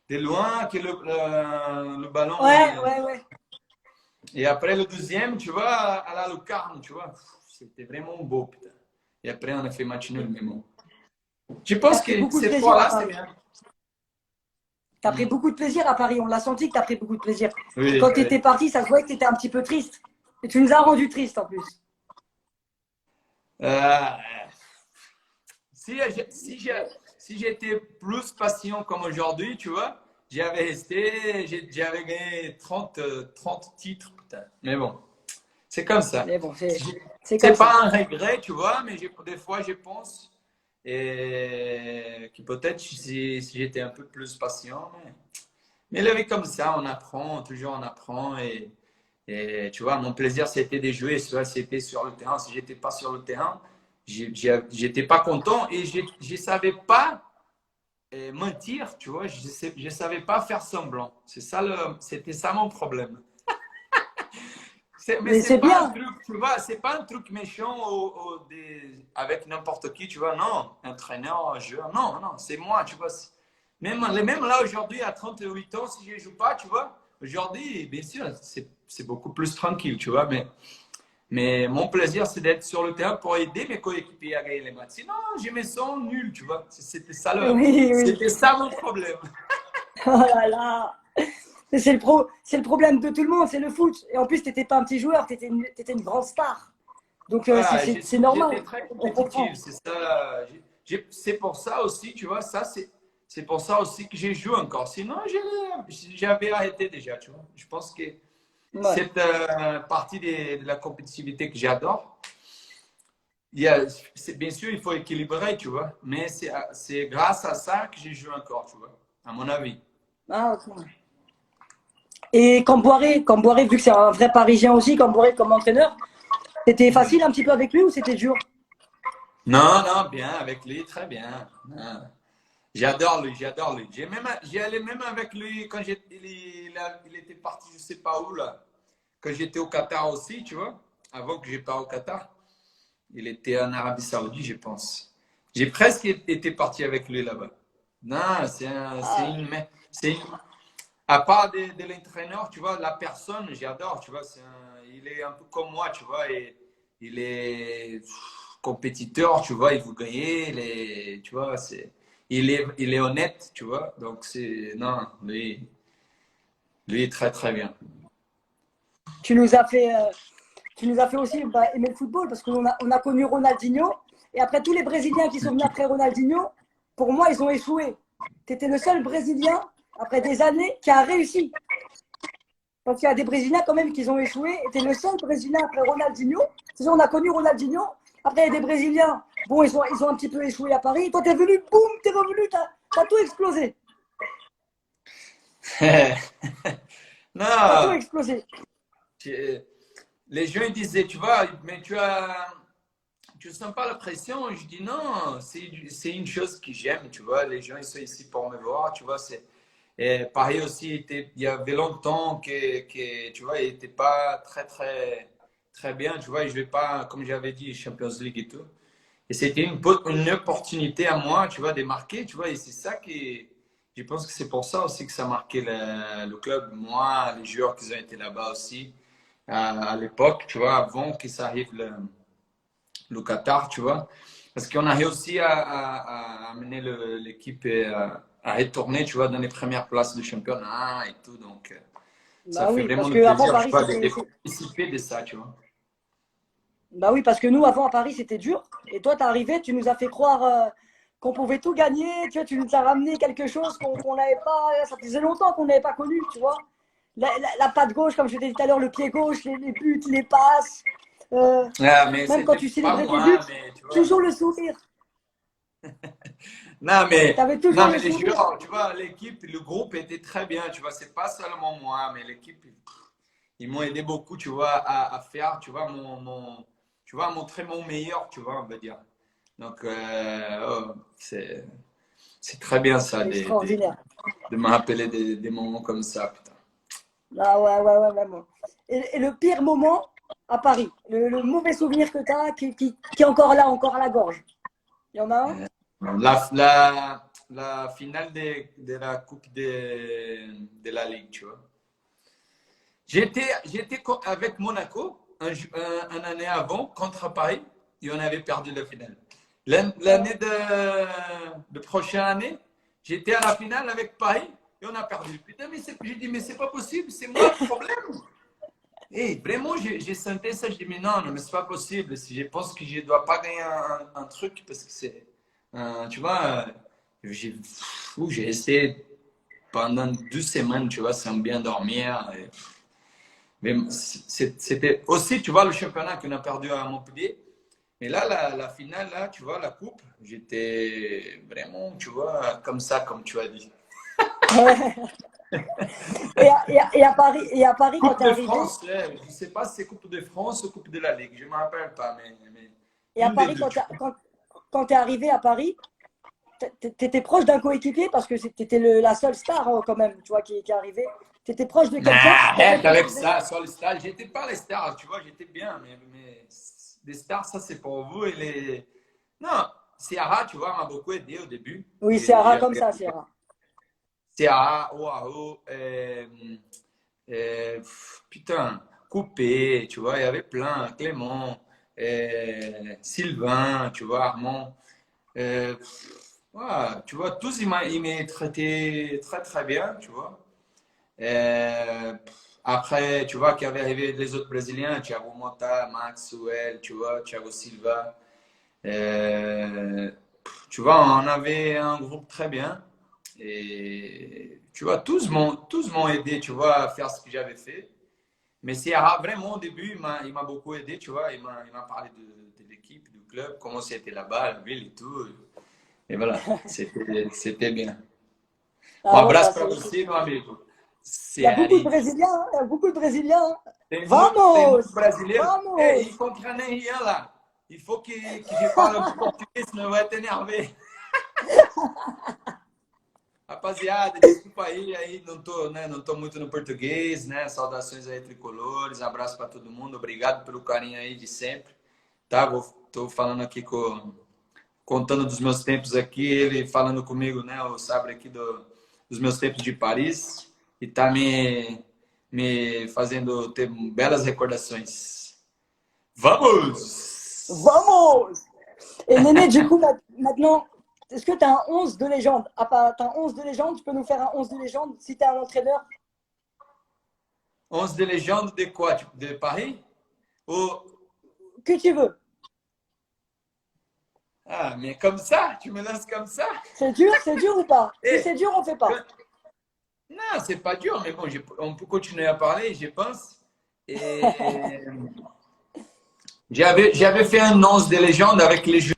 De loin que le ballon. Ouais. Et après le deuxième, tu vois, à la lucarne, tu vois. C'était vraiment beau, putain. Et après, on a fait match nul, mais bon. Je pense que cette fois-là, c'est bien. Tu as pris beaucoup de plaisir à Paris. On l'a senti que tu as pris beaucoup de plaisir. Oui, quand tu étais parti, ça se voyait que tu étais un petit peu triste. Et tu nous as rendu triste en plus. Si j'étais plus patient comme aujourd'hui, tu vois, j'avais gagné 30 titres, putain. Mais bon, C'est comme ça. Mais bon, c'est comme C'est ça. pas un regret, tu vois, mais des fois, je pense que peut-être si j'étais un peu plus patient. Mais la vie comme ça, on apprend, toujours on apprend. Et tu vois, mon plaisir, c'était de jouer, soit c'était sur le terrain. Si j'étais pas sur le terrain, j'étais pas content et je savais pas mentir, tu vois. Je savais pas faire semblant. C'était ça mon problème. Mais Mais c'est c'est pas un bien. truc, tu vois, c'est pas un truc méchant avec n'importe qui, tu vois. Non, entraîneur, joueur, non, non, c'est moi, tu vois. Même là, aujourd'hui, à 38 ans, si je ne joue pas, tu vois, aujourd'hui, bien sûr, c'est beaucoup plus tranquille, tu vois. Mais mon plaisir, c'est d'être sur le terrain pour aider mes coéquipiers à gagner les matchs. Sinon, je me sens nul, tu vois. Oui, oui. C'était ça mon problème. Oh là là. Mais c'est le problème de tout le monde, c'est le foot. Et en plus, tu n'étais pas un petit joueur, tu étais une grande star. Donc, Voilà, c'est normal. j'étais très On compétitif, comprend. c'est ça. C'est pour ça aussi, tu vois, c'est pour ça aussi que j'ai joué encore. Sinon, j'avais arrêté déjà, tu vois. Je pense que Ouais. cette partie de la compétitivité que j'adore, bien sûr, il faut équilibrer, tu vois, mais c'est grâce à ça que j'ai joué encore, tu vois, à mon avis. Ah, ok. Et Camboiré, vu que c'est un vrai Parisien aussi, Camboiré comme entraîneur, c'était facile un petit peu avec lui ou c'était dur? Non, non, bien, avec lui, très bien. Non. J'adore lui, j'adore lui. J'y allais même avec lui quand il était parti, je sais pas où là. Quand j'étais au Qatar aussi, tu vois. Avant que je parte au Qatar, il était en Arabie Saoudite, je pense. J'ai presque été parti avec lui là-bas. Non, Ah, à part de l'entraîneur, tu vois, la personne, j'adore, tu vois. Il est un peu comme moi, tu vois. Et il est compétiteur, tu vois, il veut gagner, tu vois, il est honnête, tu vois. Donc, non, lui est très, très bien. tu nous as fait, euh, tu nous as fait aussi aimer le football parce qu'on a connu Ronaldinho. Et après, tous les Brésiliens qui sont venus après Ronaldinho, pour moi, ils ont échoué. Tu étais le seul Brésilien, après des années, qui a réussi. Parce qu'il y a des Brésiliens quand même qui ont échoué. Et tu es le seul Brésilien après Ronaldinho. C'est-à-dire, on a connu Ronaldinho. Après, il y a des Brésiliens. Bon, ils ont un petit peu échoué à Paris. Toi, tu es venu, boum, tu es revenu, tu as tout explosé. Tu as tout Non, explosé. tu- les gens ils disaient, tu vois, mais tu sens pas la pression. Je dis non, c'est une chose que j'aime, tu vois. Les gens ils sont ici pour me voir, tu vois. Et Paris aussi, il y avait longtemps tu vois, il n'était pas très, très, très bien, tu vois. Je vais pas, comme j'avais dit, Champions League et tout. Et c'était une opportunité à moi, tu vois, de marquer, tu vois. Et c'est ça qui, je pense que c'est pour ça aussi que ça a marqué le club. Moi, les joueurs qui ont été là-bas aussi, à l'époque, tu vois, avant que ça arrive le Qatar, tu vois. Parce qu'on a réussi à amener l'équipe à retourner, tu vois, dans les premières places du championnat et tout. Donc, ça Bah fait oui, vraiment parce le qu'avant plaisir, tu Paris, vois, de participer de ça, tu vois. Bah oui, parce que nous, avant à Paris, c'était dur. Et toi, t'es arrivé, tu nous as fait croire qu'on pouvait tout gagner. Tu vois, tu nous as ramené quelque chose qu'on n'avait pas. Ça faisait longtemps qu'on n'avait pas connu, tu vois. La patte gauche, comme je t'ai dit tout à l'heure, le pied gauche, les buts, les passes. euh, Ah, mais Même quand c'était tu pas célébrais tes buts, moi, mais tu vois. toujours le sourire. Non, T'avais toujours non, le mais les sourire. joueurs, tu vois, l'équipe, le groupe était très bien, tu vois. C'est pas seulement moi, mais l'équipe, ils m'ont aidé beaucoup, tu vois, à faire, tu vois, tu vois, à montrer mon meilleur, tu vois, on va dire. Donc, c'est très bien ça, C'est extraordinaire. de me rappeler des moments comme ça, putain. Ah ouais, ouais, ouais, vraiment. Et le pire moment à Paris, le mauvais souvenir que tu as, qui est encore là, encore à la gorge. Il y en a un? La finale de la Coupe de la Ligue, tu vois. J'étais avec Monaco un année avant contre Paris et on avait perdu la finale. L'année de prochaine année, j'étais à la finale avec Paris et on a perdu. Putain, mais j'ai dit, mais c'est pas possible, c'est moi le problème. Et vraiment, j'ai senti ça. Je dis, mais non, non, mais c'est pas possible. Si je pense que je dois pas gagner un truc parce que c'est, tu vois, j'ai essayé pendant 2 semaines, tu vois, sans bien dormir. Mais c'était aussi, tu vois, le championnat qu'on a perdu à Montpellier. Et là, la finale, là, tu vois, la coupe, j'étais vraiment, tu vois, comme ça, comme tu as dit. Ouais. Et à Paris, quand Coupe tu es de arrivé, France, je ne sais pas si c'est Coupe de France ou Coupe de la Ligue, je ne me rappelle pas, mais et à une des Paris, deux. quand t'es arrivé à Paris, t'étais proche d'un coéquipier parce que t'étais la seule star quand même, tu vois, qui est arrivée. T'étais proche de Nah, quelqu'un qui t'avait arrête fait avec arriver. ça sur les stars. J'étais pas les stars, tu vois, j'étais bien, mais les stars, ça c'est pour vous et les. Non, Ciara, tu vois, m'a beaucoup aidé au début. Oui, c'est rare comme ça, c'est rare. Ciara, Oahu, putain, Coupé, tu vois, il y avait plein, Clément, Sylvain, tu vois, Armand. Euh, ouais, tu vois, tous, ils m'ont traité très, très bien, tu vois. Euh, Après, tu vois, qu'il y avait arrivé les autres Brésiliens, Thiago Motta, Maxwell, tu vois, Thiago Silva. Euh, Tu vois, on avait un groupe très bien. Et tu vois, tous m'ont aidé, tu vois, à faire ce que j'avais fait. Mais Sierra, vraiment, au début, il m'a beaucoup aidé, tu vois. Il m'a parlé de l'équipe, du club, comment c'était là-bas, la ville et tout. Et voilà, c'était bien. Um Ah ouais, abraço bah, para você, meu amigo. il y a beaucoup de Cearense. Brésiliens, hein, il y a beaucoup de Brésiliens. Hein. Tem Vamos! muito brasileiro. É, Vamos! e contre rien lá. Il faut que je parle un peu português, senão eu vou être énervé. Rapaziada, desculpa aí, não tô, né, não tô muito no português, né? Saudações aí tricolores, abraço para todo mundo, obrigado pelo carinho aí de sempre. Tá, tô falando aqui contando dos meus tempos aqui, ele falando comigo, né, o Sabre aqui dos meus tempos de Paris e tá me fazendo ter belas recordações. Vamos! Vamos! Et Néné, du coup, maintenant, est-ce que tu as un 11 de légende? Ah, pas, t'as un 11 de légende? Tu peux nous faire un 11 de légende si tu es un entraîneur? 11 de légende de quoi? De Paris? Ou... Que tu veux. Ah, mais comme ça? Tu me lances comme ça? C'est dur ou pas? Si Eh, c'est dur, on fait pas. non, c'est pas dur, mais bon, on peut continuer à parler, je pense. Et j'avais fait un 11 de légende avec les jeux.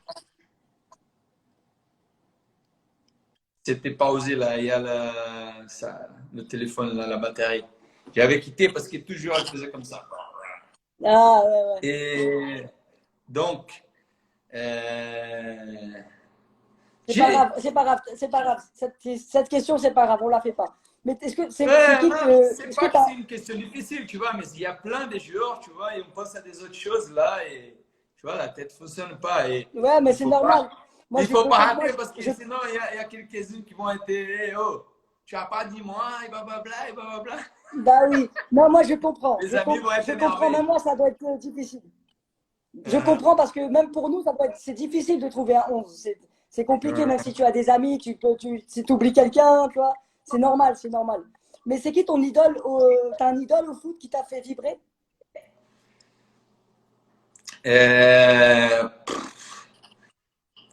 C'était pausé là, il y a le téléphone, là, la batterie. J'avais quitté parce que toujours elle faisait comme ça. Ah ouais, ouais. Et donc, euh, C'est pas j'ai. grave, c'est pas grave, c'est pas grave. Cette question, c'est pas grave, on la fait pas. Mais est-ce que c'est qui que. C'est Est-ce que pas que t'as. c'est une question difficile, tu vois, mais il y a plein de joueurs, tu vois, et on pense à des autres choses là, et tu vois, la tête ne fonctionne pas. Et Ouais, mais il c'est faut pas, normal. Moi, il je faut pas comprends. Moi, rater parce que sinon, il y a quelques-uns qui vont être, eh, oh, tu n'as pas dit moi, et blablabla, et blablabla. Bah oui. Non, moi, je comprends. Les amis vont être Je comprends. Même énervés. moi, ça doit être difficile. Je comprends parce que même pour nous, c'est difficile de trouver un 11. C'est compliqué, même si tu as des amis, si tu oublies quelqu'un, tu vois. C'est normal, c'est normal. Mais c'est qui ton idole T'as un idole au foot qui t'a fait vibrer? Euh,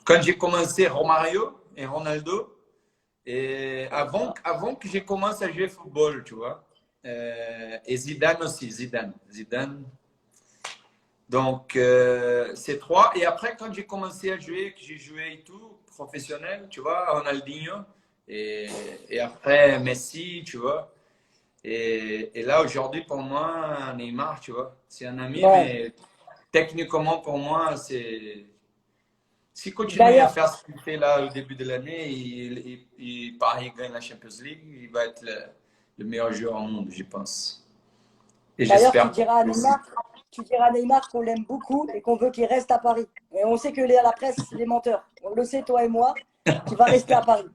Quand j'ai commencé Romario et Ronaldo, et avant que j'ai commencé à jouer football, tu vois, et Zidane aussi, Zidane. Donc, c'est trois. Et après, quand j'ai commencé à jouer, que j'ai joué et tout, professionnel, tu vois, Ronaldinho, et après Messi, tu vois. Et là, aujourd'hui, pour moi, Neymar, tu vois, c'est un ami, Ouais. mais techniquement, pour moi, c'est. S'il continue à D'ailleurs, faire ce qu'il fait là au début de l'année, Paris gagne la Champions League, il va être le meilleur joueur au monde, je pense. Et d'ailleurs, j'espère aussi. Tu diras à Neymar qu'on l'aime beaucoup et qu'on veut qu'il reste à Paris. Et on sait que la presse, c'est des menteurs. On le sait, toi et moi, qu'il va rester à Paris.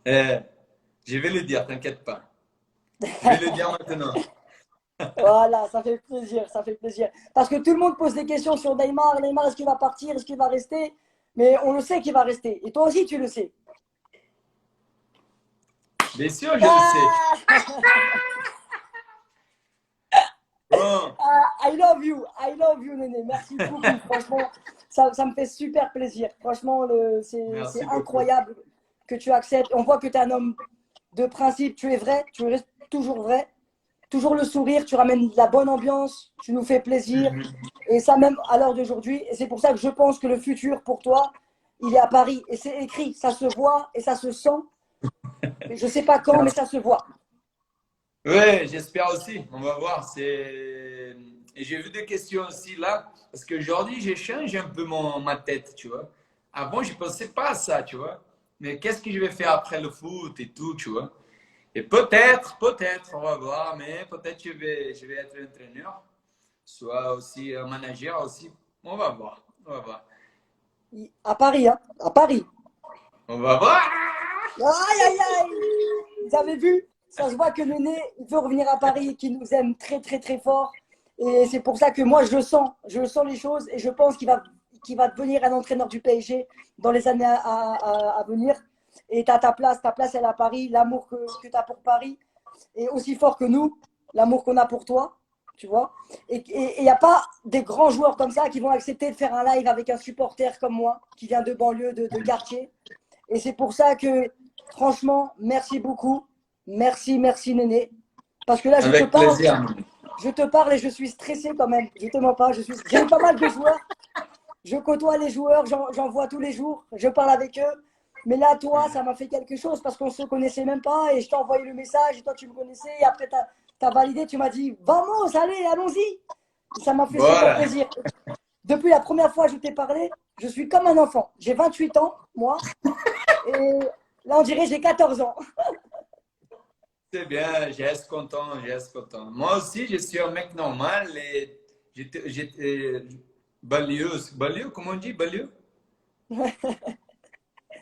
Euh, je vais le dire, t'inquiète pas. Je vais le dire maintenant. Voilà, ça fait plaisir, ça fait plaisir. Parce que tout le monde pose des questions sur Neymar. Neymar, est-ce qu'il va partir? Est-ce qu'il va rester? Mais on le sait qu'il va rester. Et toi aussi, tu le sais. Bien sûr, je le Ah, sais. Bon, I love you, Néné. Merci beaucoup. Franchement, ça me fait super plaisir. Franchement, c'est merci beaucoup. incroyable que tu acceptes. On voit que tu es un homme de principe. Tu es vrai, tu restes toujours vrai. toujours le sourire, tu ramènes de la bonne ambiance, tu nous fais plaisir. Et ça même à l'heure d'aujourd'hui. Et c'est pour ça que je pense que le futur pour toi, il est à Paris. Et c'est écrit, ça se voit et ça se sent. Je ne sais pas quand, mais ça se voit. Ouais, j'espère aussi. On va voir. Et j'ai vu des questions aussi là, parce qu'aujourd'hui, j'ai changé un peu ma tête, tu vois. Avant, je ne pensais pas à ça, tu vois. Mais qu'est-ce que je vais faire après le foot et tout, tu vois. Et peut-être, on va voir, mais peut-être je vais être entraîneur, soit aussi un manager aussi. On va voir, on va voir. À Paris, hein, à Paris. On va voir. Aïe, aïe, aïe. Vous avez vu? Ça se voit que Néné, il veut revenir à Paris, qu'il nous aime très, très, très fort. Et c'est pour ça que moi, je sens les choses et je pense qu'il va devenir un entraîneur du PSG dans les années à venir. Et tu as ta place elle est à Paris, l'amour que tu as pour Paris est aussi fort que nous, l'amour qu'on a pour toi, tu vois. Et il n'y a pas des grands joueurs comme ça qui vont accepter de faire un live avec un supporter comme moi, qui vient de banlieue, de quartier. Et c'est pour ça que, franchement, merci beaucoup. Merci Néné. Parce que là, Avec plaisir. je te parle et je suis stressé quand même. Je te mens pas, j'ai pas mal de joueurs. Je côtoie les joueurs, j'en vois tous les jours. Je parle avec eux. Mais là, toi, ça m'a fait quelque chose parce qu'on ne se connaissait même pas et je t'ai envoyé le message et toi, tu me connaissais. Et après, tu as validé, tu m'as dit, vamos, allez, allons-y. Ça m'a fait super plaisir. Depuis la première fois que je t'ai parlé, je suis comme un enfant. J'ai 28 ans, moi. Et là, on dirait que j'ai 14 ans. C'est bien, je reste content, Moi aussi, je suis un mec normal et j'étais banlieue, comment on dit, banlieue?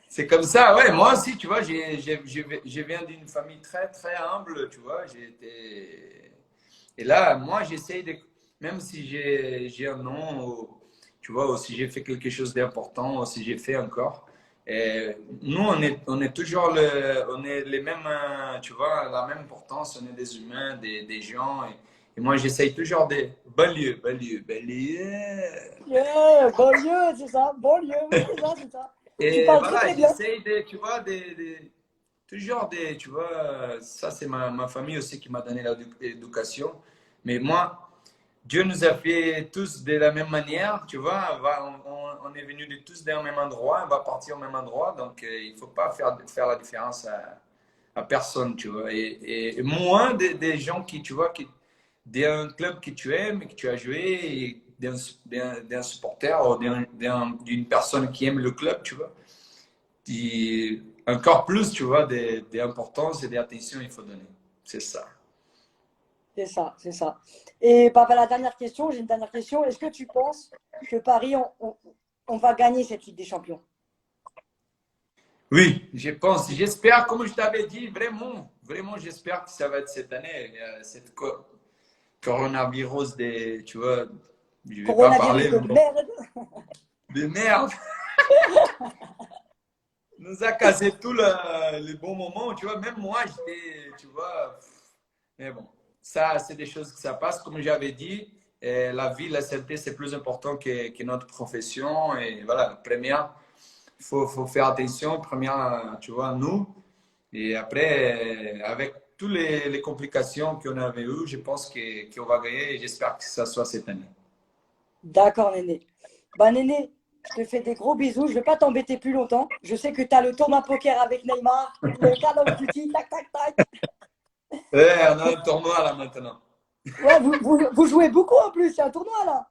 C'est comme ça, ouais. Moi aussi, tu vois, je viens d'une famille très, très humble, tu vois. Et là, moi, j'essaye de, même si j'ai un nom, tu vois, ou si j'ai fait quelque chose d'important, ou si j'ai fait encore. Et nous, on est toujours on est les mêmes, tu vois, la même importance. On est des humains, des gens. Et moi, j'essaye toujours de banlieue. Yeah, banlieue, c'est ça. Banlieue, oui, c'est ça. Tu Et parles très, voilà, très bien. j'essaye de, tu vois, toujours des, tu vois, ça c'est ma famille aussi qui m'a donné l'éducation. Mais moi, Dieu nous a fait tous de la même manière, tu vois. On est venus de tous d'un même endroit, on va partir au même endroit. Donc, il ne faut pas faire la différence à personne, tu vois. Et moins des gens qui, tu vois, d'un club que tu aimes, que tu as joué, et d'un supporter ou d'une personne qui aime le club, tu vois. Encore plus, tu vois, d'importance et d'attention il faut donner. C'est ça. C'est ça, c'est ça. Et papa, la dernière question, j'ai une dernière question. Est-ce que tu penses que Paris, on va gagner cette Ligue des Champions? Oui, je pense, j'espère, comme je t'avais dit, vraiment, j'espère que ça va être cette année. Cette coronavirus, tu vois, je ne vais pas Coronavirus parler de merde. de merde. Nous a cassé tout le bon moment, tu vois. Même moi, j'étais, tu vois. Mais bon, ça, c'est des choses que ça passe. Comme j'avais dit, la vie, la santé, c'est plus important que notre profession. Et voilà, première, il faut faire attention. Première, tu vois, nous. Et après, avec toutes les complications qu'on avait eues, je pense qu'on va gagner et j'espère que ça soit cette année. D'accord, Néné. Bah, Néné, je te fais des gros bisous. Je ne vais pas t'embêter plus longtemps. Je sais que tu as le tournoi poker avec Neymar, le Call of Duty, tac, tac, tac. Ouais, on a un tournoi là maintenant. Ouais, vous jouez beaucoup en plus. Il y a un tournoi là.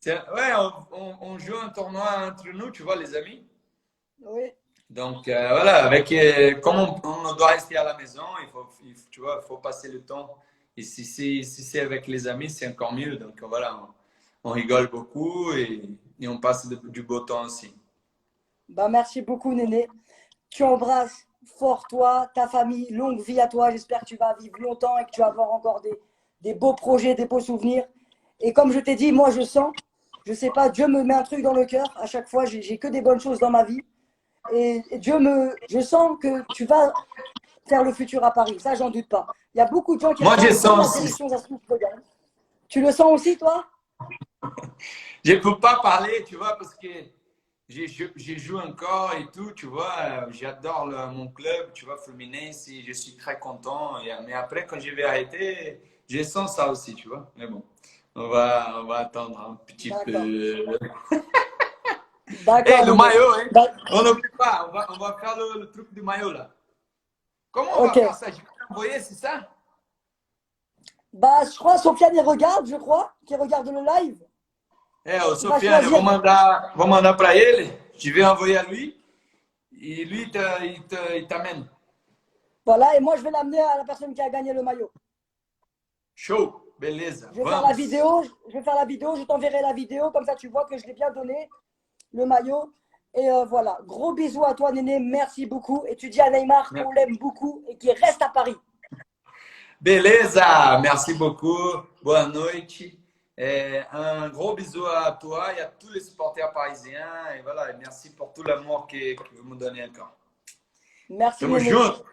Ouais, on joue un tournoi entre nous, tu vois, les amis. Oui. Donc voilà, comme on doit rester à la maison, tu vois, il faut passer le temps. Et si c'est avec les amis, c'est encore mieux. Donc voilà, on rigole beaucoup et on passe du beau temps aussi. Bah, merci beaucoup, Néné. Tu embrasses fort toi, ta famille, longue vie à toi. J'espère que tu vas vivre longtemps et que tu vas avoir encore des beaux projets, des beaux souvenirs. Et comme je t'ai dit, moi je sens, je sais pas, Dieu me met un truc dans le cœur. À chaque fois, j'ai que des bonnes choses dans ma vie. Et je sens que tu vas faire le futur à Paris. Ça, j'en doute pas. Il y a beaucoup de gens qui Moi, je regardent la sens aussi. sélection, ça se trouve, regarde. Tu le sens aussi, toi? Je ne peux pas parler, tu vois, parce que J'y joue encore et tout, tu vois. J'adore mon club, tu vois, Fluminense, et je suis très content. Mais après, quand je vais arrêter, je sens ça aussi, tu vois. Mais bon, on va attendre un petit D'accord. peu. Et D'accord, le Néné. maillot, hein? D'ac- On n'oublie pas, on va faire le truc du maillot là. Comment on va Ok. faire ça? Je vais t'envoyer, c'est ça? Bah, je crois, Sofiane, il regarde, je crois, qui regarde le live. O Il va Sofiane, choisir. vou mandar para ele. Je vais envoyer à lui. Et lui, il t'amène. Voilà, et moi, je vais l'amener à la personne qui a gagné le maillot. Show, beleza, Je vais faire la vamos. vidéo, je t'enverrai la vidéo, comme ça tu vois que je l'ai bien donné, le maillot. Et voilà, gros bisous à toi, Néné, merci beaucoup. Et tu dis à Neymar qu'on l'aime beaucoup et qu'il reste à Paris. Beleza, merci beaucoup. Boa noite. Un gros bisou à toi et à tous les supporters parisiens. Et voilà, merci pour tout l'amour que vous me donnez encore. Merci, Tamo Néné. junto.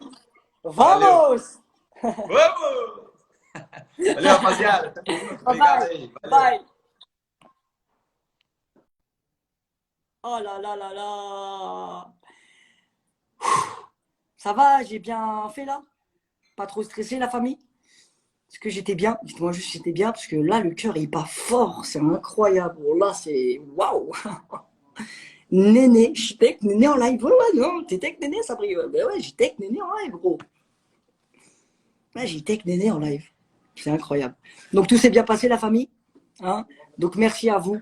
Vamos! Vamos! Valeu, rapaziada. Tamo junto. Bye Obrigado bye. aí. Valeu. Bye. Oh là là là là. Ça va, j'ai bien fait là? Pas trop stressé la famille? Est-ce que j'étais bien? Dites-moi juste si j'étais bien, parce que là, le cœur il bat fort, c'est incroyable. Oh, là, c'est waouh! Néné, j'étais avec Néné en live. Ouais, ouais, non, t'étais avec Néné, ça brille. Ben ouais, j'étais avec Néné en live, gros. Ouais, j'étais avec Néné en live. C'est incroyable. Donc, tout s'est bien passé, la famille. Hein. Donc, merci à vous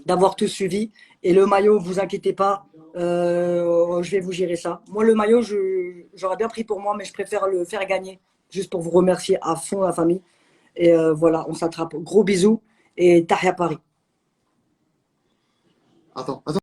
d'avoir tout suivi. Et le maillot, vous inquiétez pas, je vais vous gérer ça. Moi, le maillot, j'aurais bien pris pour moi, mais je préfère le faire gagner, juste pour vous remercier à fond, la famille. Et voilà, on s'attrape. Gros bisous et Tahia Paris. Attends, attends.